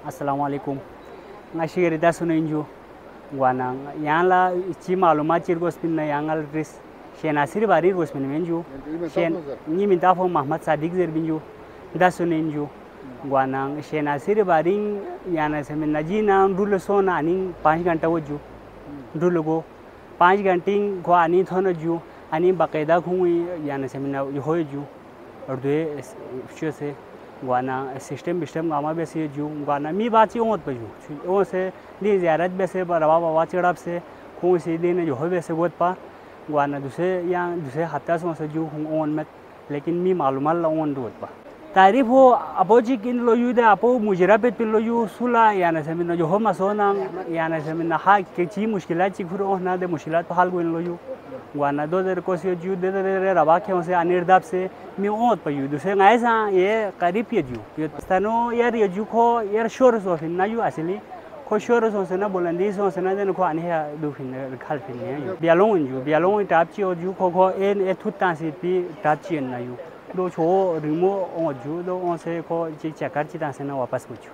Assalamualaikum. Ngashi rida suninju. Guana yang ci malumat cirgos pinna yangal ris. Shena siri bari gos pinna menju. Shen ni minta fo Muhammad Sadiq zerbinju. Da suninju. Guana shena siri bari yana se minna jina dulu sona ani 5 घंटा वजू. dulu go 5 घंटे को ani थोना ju ani बाकायदा खुई यानी से मिना हो ju और दे फिर से guana सिस्टम गामा बेसे ju guana मी बात ओत बजू ओ से दी ज़ियारत बेसे बरवा बाबा चढ़ाप से खुई से दिन जो हो बेसे गोत पा guana दूसरे हफ्ता से ju ओन में लेकिन मी मालूमात ला ओन दोत पा तारीफ हो अपोजी किन लो यू दे अपो मुजरा पे पिन लो यू सुला यानी से मिना जो हो मसोना यानी से मिना हा के ची मुश्किलात ची खुरो ना दे मुश्किलात हाल गोइन लो यू guana do de ko se ju de raba ke se anirdab se mi ot pa yu se ngai sa ye qarib ye ju ye stano yer ye ju ko yer shor so fin na yu asili ko shor so se na bolandi so se na den ko ani ha du fin khal fin ne bialong tap chi o ju ko en e thutan si pi tap chi na yu do cho rimo o ju do on se ko chi chakar chi ta se na wapas ko ju